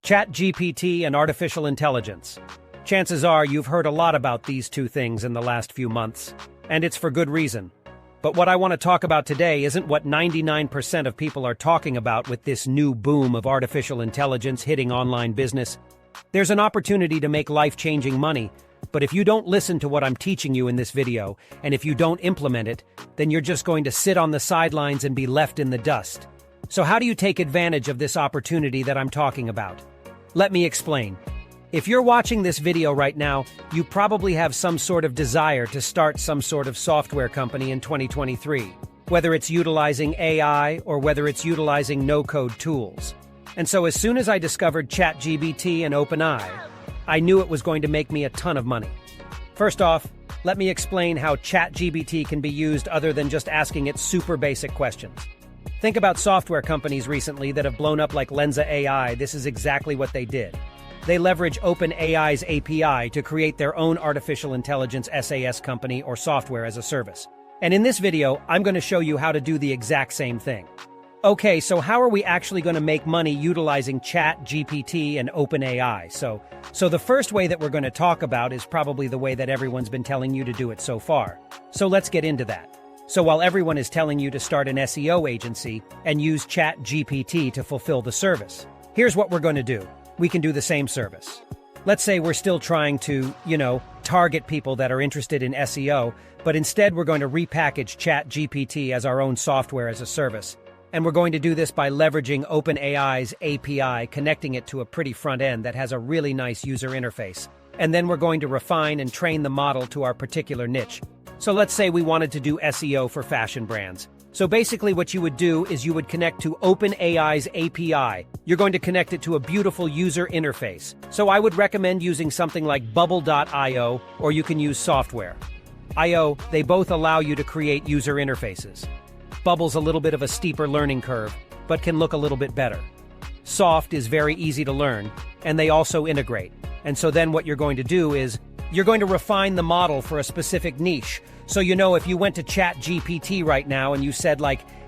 ChatGPT and artificial intelligence. Chances are you've heard a lot about these two things in the last few months, and it's for good reason. But what I want to talk about today isn't what 99% of people are talking about with this new boom of artificial intelligence hitting online business. There's an opportunity to make life-changing money, but if you don't listen to what I'm teaching you in this video, and if you don't implement it, then you're just going to sit on the sidelines and be left in the dust. So how do you take advantage of this opportunity that I'm talking about? Let me explain. If you're watching this video right now, you probably have some sort of desire to start some sort of software company in 2023, whether it's utilizing AI or whether it's utilizing no-code tools. And so as soon as I discovered ChatGPT and OpenAI, I knew it was going to make me a ton of money. First off, let me explain how ChatGPT can be used other than just asking it super basic questions. Think about software companies recently that have blown up like Lenza AI. This is exactly what they did. They leverage OpenAI's API to create their own artificial intelligence SaaS company or software as a service. And in this video, I'm going to show you how to do the exact same thing. Okay, so how are we actually going to make money utilizing ChatGPT and OpenAI? So the first way that we're going to talk about is probably the way that everyone's been telling you to do it so far. So let's get into that. So while everyone is telling you to start an SEO agency and use ChatGPT to fulfill the service, here's what we're going to do. We can do the same service. Let's say we're still trying to, target people that are interested in SEO, but instead we're going to repackage ChatGPT as our own software as a service. And we're going to do this by leveraging OpenAI's API, connecting it to a pretty front end that has a really nice user interface. And then we're going to refine and train the model to our particular niche. So let's say we wanted to do SEO for fashion brands. So basically what you would do is you would connect to OpenAI's API. You're going to connect it to a beautiful user interface. So I would recommend using something like Bubble.io, or you can use Software.io. They both allow you to create user interfaces. Bubble's a little bit of a steeper learning curve, but can look a little bit better. Soft is very easy to learn, and they also integrate. And so then what you're going to do is you're going to refine the model for a specific niche. So if you went to ChatGPT right now and you said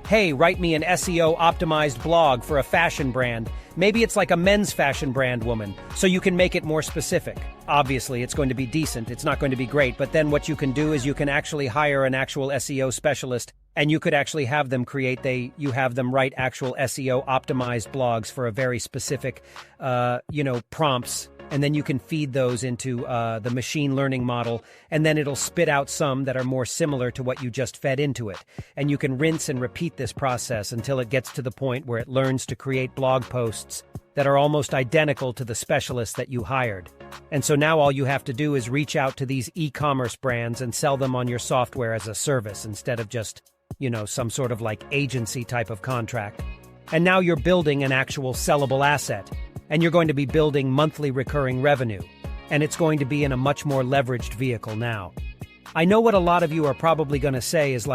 hey, write me an SEO optimized blog for a fashion brand, maybe it's like a men's fashion brand woman, so you can make it more specific. Obviously, it's going to be decent, it's not going to be great, but then what you can do is you can actually hire an actual SEO specialist, and you could actually have them write actual SEO optimized blogs for a very specific, prompts. And then you can feed those into the machine learning model, and then it'll spit out some that are more similar to what you just fed into it. And you can rinse and repeat this process until it gets to the point where it learns to create blog posts that are almost identical to the specialist that you hired. And so now all you have to do is reach out to these e-commerce brands and sell them on your software as a service instead of just, some sort of agency type of contract. And now you're building an actual sellable asset. And you're going to be building monthly recurring revenue. And it's going to be in a much more leveraged vehicle now. I know what a lot of you are probably going to say is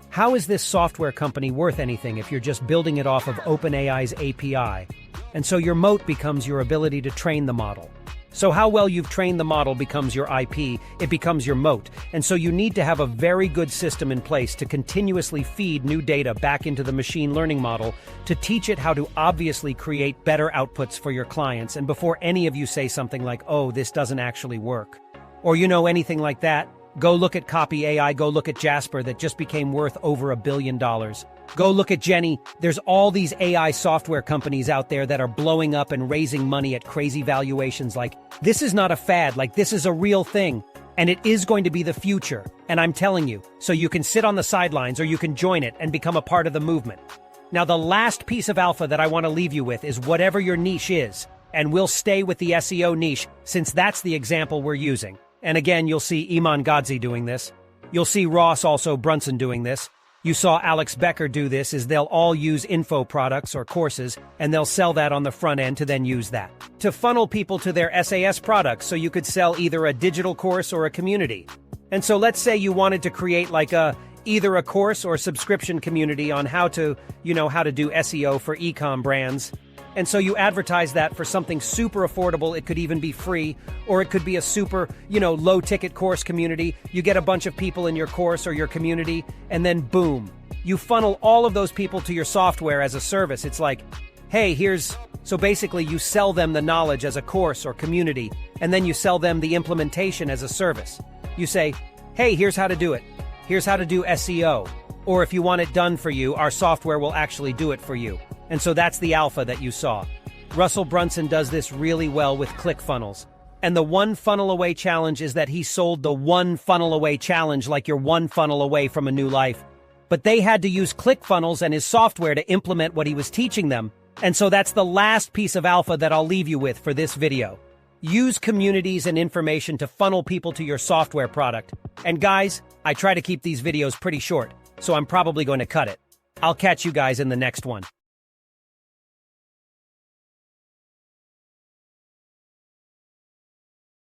how is this software company worth anything if you're just building it off of OpenAI's API? And so your moat becomes your ability to train the model. So how well you've trained the model becomes your IP, it becomes your moat. And so you need to have a very good system in place to continuously feed new data back into the machine learning model to teach it how to obviously create better outputs for your clients. And before any of you say something like, oh, this doesn't actually work, or anything like that, go look at Copy AI, go look at Jasper that just became worth over $1 billion. Go look at Jenny. There's all these AI software companies out there that are blowing up and raising money at crazy valuations. This is not a fad, this is a real thing. And it is going to be the future. And I'm telling you, so you can sit on the sidelines or you can join it and become a part of the movement. Now, the last piece of alpha that I want to leave you with is whatever your niche is. And we'll stay with the SEO niche since that's the example we're using. And again, you'll see Iman Gadzhi doing this. You'll see Ross also Brunson doing this. You saw Alex Becker do this, is they'll all use info products or courses, and they'll sell that on the front end to then use that to funnel people to their SAS products so you could sell either a digital course or a community. And so let's say you wanted to create either a course or subscription community on how to do SEO for e-com brands. And so you advertise that for something super affordable. It could even be free, or it could be a super, low ticket course community. You get a bunch of people in your course or your community, and then boom, you funnel all of those people to your software as a service. It's hey, so basically you sell them the knowledge as a course or community, and then you sell them the implementation as a service. You say, hey, here's how to do it. Here's how to do SEO. Or if you want it done for you, our software will actually do it for you. And so that's the alpha that you saw. Russell Brunson does this really well with ClickFunnels. And the One Funnel Away Challenge is that he sold the One Funnel Away Challenge like you're one funnel away from a new life. But they had to use ClickFunnels and his software to implement what he was teaching them. And so that's the last piece of alpha that I'll leave you with for this video. Use communities and information to funnel people to your software product. And guys, I try to keep these videos pretty short, so I'm probably going to cut it. I'll catch you guys in the next one.